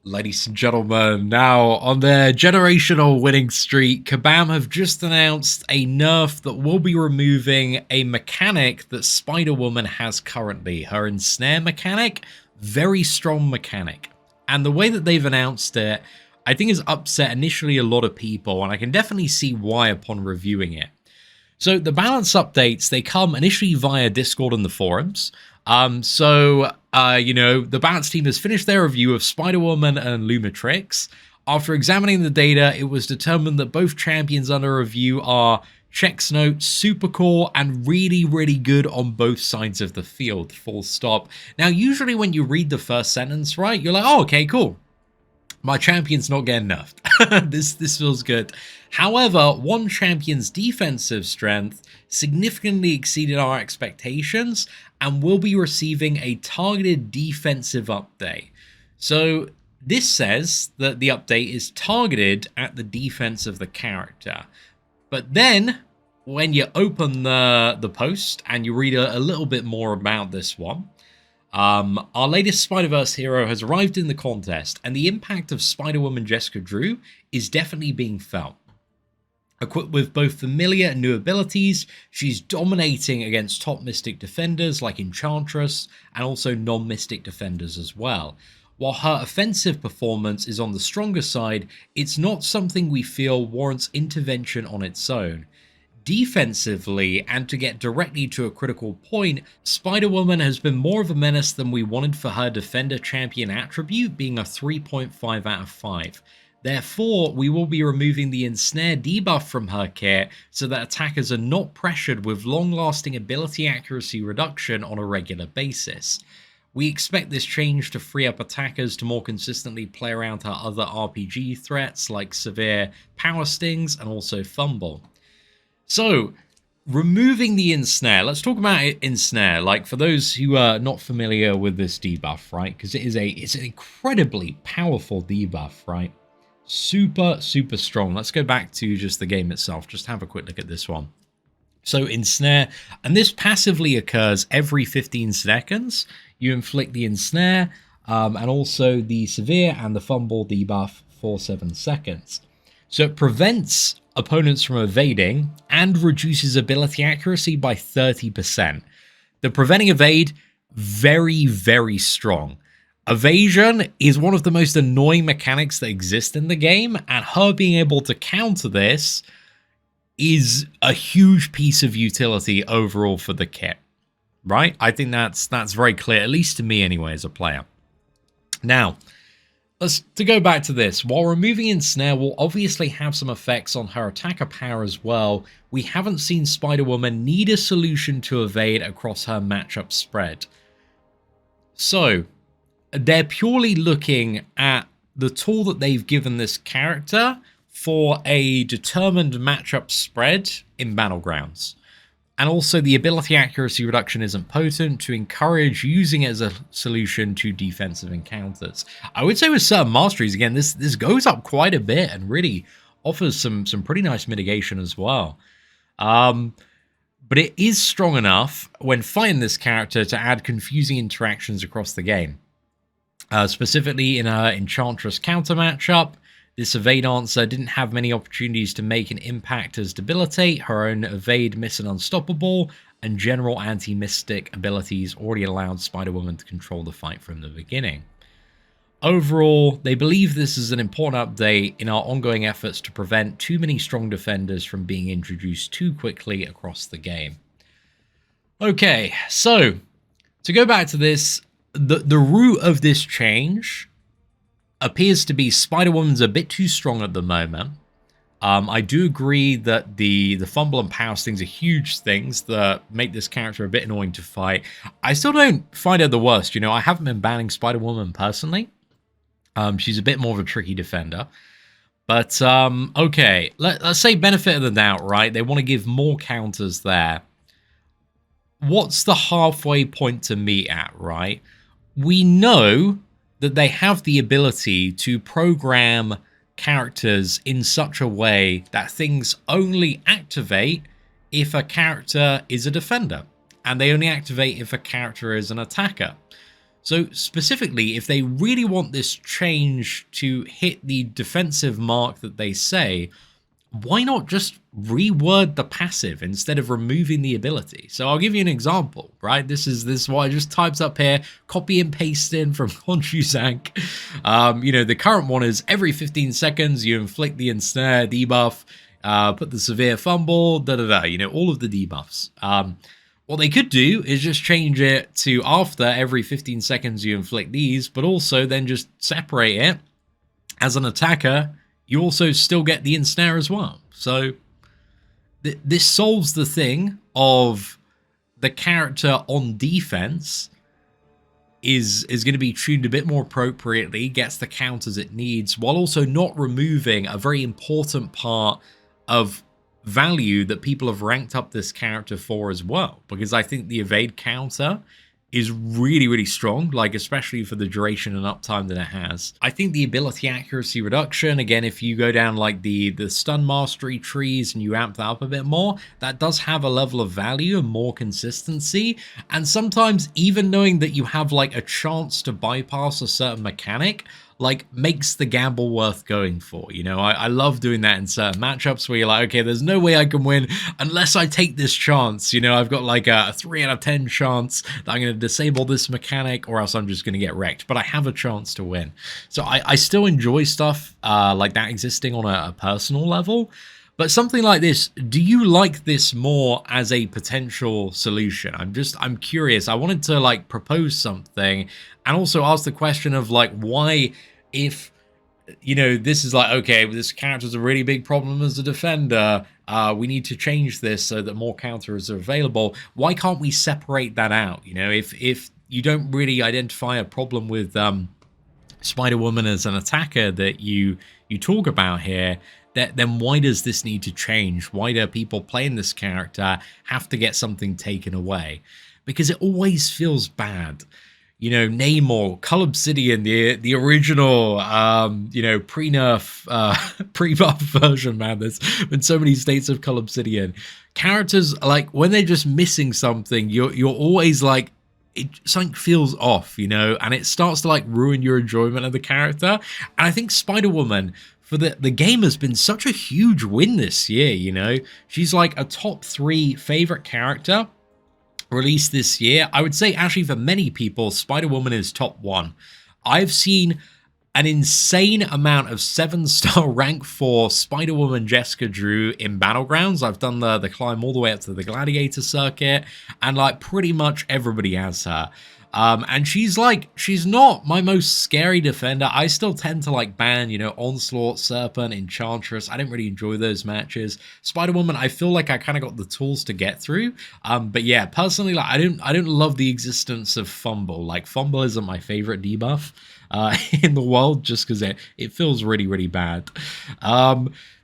Ladies and gentlemen, now on their generational winning streak, Kabam have just announced a nerf that will be removing a mechanic that Spider-Woman has currently. Her ensnare mechanic, very strong mechanic. And the way that they've announced it, I think has upset initially a lot of people, and I can definitely see why upon reviewing it. So the balance updates, they come initially via Discord and the forums. The balance team has finished their review of Spider-Woman and Lumitrix. After examining the data, it was determined that both champions under review are checks note, super cool, and really, really good on both sides of the field, full stop. Now, usually when you read the first sentence, right, you're like, oh, okay, cool. My champion's not getting nerfed. This feels good. However, one champion's defensive strength significantly exceeded our expectations and will be receiving a targeted defensive update. So this says that the update is targeted at the defense of the character. But then when you open the post and you read a little bit more about this one, our latest Spider-Verse hero has arrived in the contest, and the impact of Spider-Woman Jessica Drew is definitely being felt. Equipped with both familiar and new abilities, she's dominating against top Mystic defenders like Enchantress, and also non-Mystic defenders as well. While her offensive performance is on the stronger side, it's not something we feel warrants intervention on its own. Defensively, and to get directly to a critical point, Spider-Woman has been more of a menace than we wanted for her Defender Champion attribute being a 3.5 out of 5. Therefore, we will be removing the Ensnare debuff from her kit so that attackers are not pressured with long-lasting ability accuracy reduction on a regular basis. We expect this change to free up attackers to more consistently play around her other RPG threats like severe power stings and also fumble. So, removing the ensnare, let's talk about ensnare, like for those who are not familiar with this debuff, right? Because it's an incredibly powerful debuff, right? Super, super strong. Let's go back to just the game itself, just have a quick look at this one. So ensnare, and this passively occurs every 15 seconds. You inflict the ensnare, and also the severe and the fumble debuff for 7 seconds. So it prevents opponents from evading and reduces ability accuracy by 30%. The preventing evade, very, very strong. Evasion is one of the most annoying mechanics that exist in the game, and her being able to counter this is a huge piece of utility overall for the kit, right? I think that's very clear, at least to me anyway, as a player. Now, to go back to this, while removing Ensnare will obviously have some effects on her attacker power as well, we haven't seen Spider-Woman need a solution to evade across her matchup spread. So, they're purely looking at the tool that they've given this character for a determined matchup spread in Battlegrounds. And also the ability accuracy reduction isn't potent to encourage using it as a solution to defensive encounters. I would say with certain masteries, again, this goes up quite a bit and really offers some pretty nice mitigation as well. But it is strong enough when fighting this character to add confusing interactions across the game. Specifically in her Enchantress counter matchup, this evade answer didn't have many opportunities to make an impact as debilitate. Her own evade, miss, and unstoppable, and general anti-mystic abilities already allowed Spider-Woman to control the fight from the beginning. Overall, they believe this is an important update in our ongoing efforts to prevent too many strong defenders from being introduced too quickly across the game. Okay, so to go back to this, the root of this change appears to be Spider-Woman's a bit too strong at the moment. I do agree that the fumble and power stings are huge things that make this character a bit annoying to fight. I still don't find her the worst. I haven't been banning Spider-Woman personally. She's a bit more of a tricky defender. But, okay, let's say benefit of the doubt, right? They want to give more counters there. What's the halfway point to meet at, right? We know that they have the ability to program characters in such a way that things only activate if a character is a defender, and they only activate if a character is an attacker. So specifically, if they really want this change to hit the defensive mark that they say, why not just reword the passive instead of removing the ability? So I'll give you an example, right? This is what I just typed up here, copy and paste in from Konshuzank. The current one is every 15 seconds you inflict the ensnare debuff, put the severe fumble, all of the debuffs. What they could do is just change it to after every 15 seconds you inflict these, but also then just separate it. As an attacker, you also still get the ensnare as well. So this solves the thing of the character on defense is going to be tuned a bit more appropriately, gets the counters it needs, while also not removing a very important part of value that people have ranked up this character for as well. Because I think the evade counter is really, really strong, like especially for the duration and uptime that it has. I think the ability accuracy reduction, again, if you go down like the stun mastery trees and you amp that up a bit more, that does have a level of value and more consistency. And sometimes even knowing that you have like a chance to bypass a certain mechanic, like makes the gamble worth going for. I love doing that in certain matchups where you're like, okay, there's no way I can win unless I take this chance. I've got like a 3 out of 10 chance that I'm going to disable this mechanic or else I'm just going to get wrecked, but I have a chance to win. So I still enjoy stuff like that existing on a personal level. But something like this, do you like this more as a potential solution? I'm curious. I wanted to like propose something and also ask the question of like, why, if this is like, okay, this character's a really big problem as a defender, we need to change this so that more counters are available. Why can't we separate that out? If you don't really identify a problem with Spider-Woman as an attacker that you talk about here, then why does this need to change? Why do people playing this character have to get something taken away? Because it always feels bad. Namor, Cull Obsidian, the original, pre-nerf, pre-buff version, man. There's been so many states of Cull Obsidian. Characters, like, when they're just missing something, you're always like, something feels off, and it starts to, like, ruin your enjoyment of the character. And I think Spider-Woman, for the game, has been such a huge win this year, She's, like, a top 3 favorite character released this year. I would say actually for many people, Spider-Woman is top 1. I've seen an insane amount of 7-star rank for Spider-Woman Jessica Drew in Battlegrounds. I've done the climb all the way up to the Gladiator circuit, and like pretty much everybody has her. And she's not my most scary defender. I still tend to like ban, Onslaught, Serpent, Enchantress. I don't really enjoy those matches. Spider-Woman, I feel like I kind of got the tools to get through. But yeah, personally, like I don't love the existence of Fumble. Like Fumble isn't my favorite debuff in the world, just because it feels really, really bad.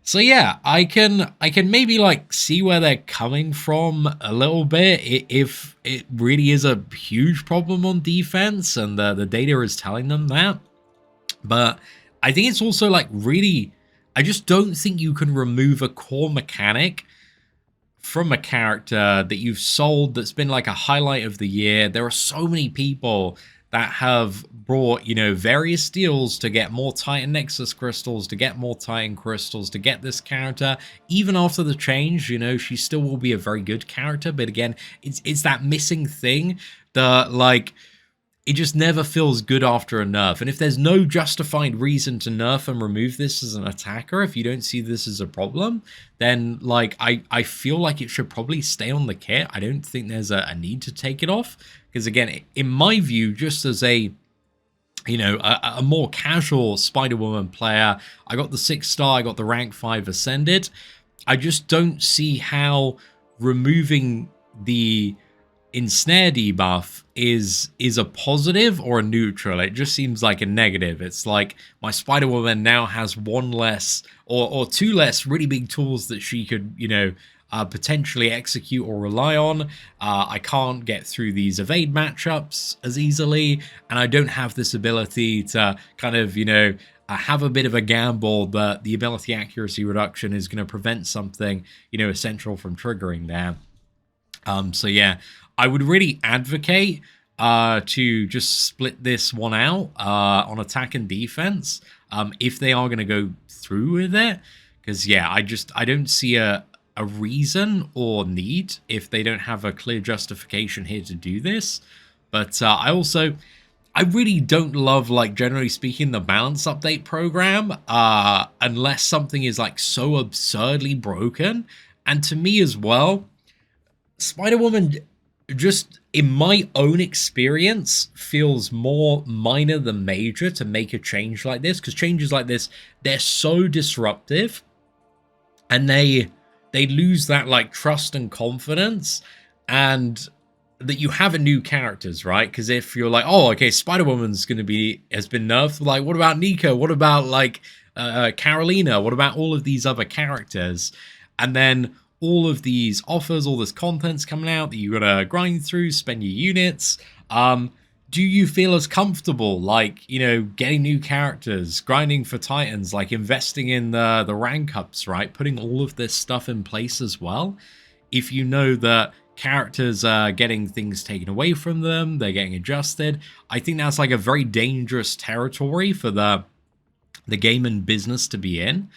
So yeah, I can maybe like see where they're coming from a little bit if it really is a huge problem on defense and the data is telling them that. But I think it's also like really, I just don't think you can remove a core mechanic from a character that you've sold that's been like a highlight of the year. There are so many people that have brought, various deals to get more Titan Nexus crystals, to get more Titan crystals, to get this character. Even after the change, she still will be a very good character. But again, it's that missing thing that, like, it just never feels good after a nerf. And if there's no justified reason to nerf and remove this as an attacker, if you don't see this as a problem, then like I feel like it should probably stay on the kit. I don't think there's a need to take it off. Because again, in my view, just as a more casual Spider-Woman player, I got the 6-star, I got the rank 5 ascended. I just don't see how removing the ensnare debuff is a positive or a neutral. It just seems like a negative. It's like my Spider-Woman now has 1 less or 2 less really big tools that she could, potentially execute or rely on. I can't get through these evade matchups as easily, and I don't have this ability to kind of, have a bit of a gamble that the ability accuracy reduction is going to prevent something, essential from triggering there. So yeah, I would really advocate to just split this one out on attack and defense if they are going to go through with it. Because, yeah, I don't see a reason or need if they don't have a clear justification here to do this. But I really don't love, like, generally speaking, the balance update program unless something is, like, so absurdly broken. And to me as well, Spider-Woman, just in my own experience, feels more minor than major to make a change like this, because changes like this, they're so disruptive, and they lose that, like, trust and confidence, and that you have a new characters, right? Because if you're like, oh, okay, Spider-Woman's has been nerfed, like, what about Nico? What about, like, Carolina? What about all of these other characters? And then all of these offers, all this content's coming out that you gotta grind through, spend your units. Do you feel as comfortable, like, you know, getting new characters, grinding for Titans, like investing in the rank ups, right? Putting all of this stuff in place as well. If you know that characters are getting things taken away from them, they're getting adjusted, I think that's like a very dangerous territory for the game and business to be in.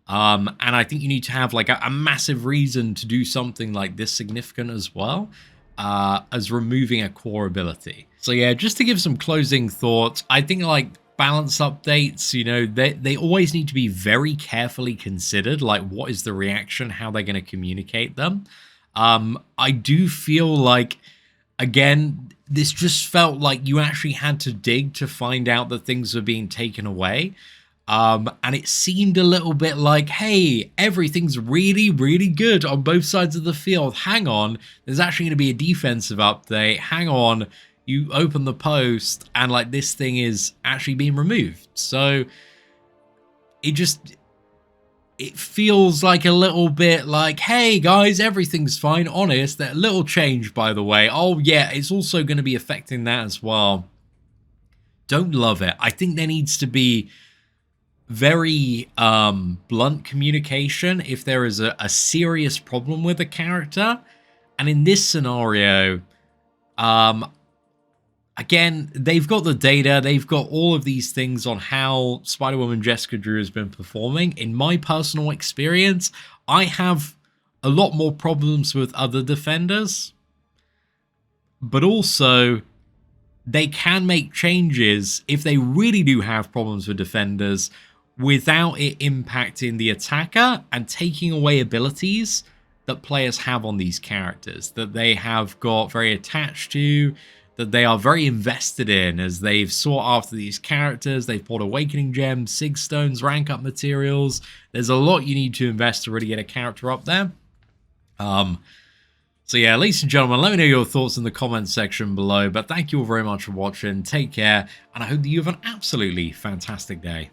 And I think you need to have like a massive reason to do something like this significant as well, as removing a core ability. So yeah, just to give some closing thoughts, I think like balance updates, you know, they always need to be very carefully considered, like what is the reaction, how they're going to communicate them. I do feel like, again, this just felt like you actually had to dig to find out that things were being taken away. And it seemed a little bit like, hey, everything's really, really good on both sides of the field. Hang on, there's actually going to be a defensive update. Hang on, you open the post and like this thing is actually being removed. So it feels like a little bit like, hey guys, everything's fine, honest, that little change, by the way. Oh yeah, it's also going to be affecting that as well. Don't love it. I think there needs to be very blunt communication if there is a serious problem with a character. And in this scenario, again, they've got the data, they've got all of these things on how Spider-Woman Jessica Drew has been performing. In my personal experience, I have a lot more problems with other defenders, but also they can make changes if they really do have problems with defenders without it impacting the attacker and taking away abilities that players have on these characters that they have got very attached to, that they are very invested in as they've sought after these characters. They've bought Awakening Gems, Sig Stones, rank up materials. There's a lot you need to invest to really get a character up there. So yeah, ladies and gentlemen, let me know your thoughts in the comments section below. But thank you all very much for watching. Take care, and I hope that you have an absolutely fantastic day.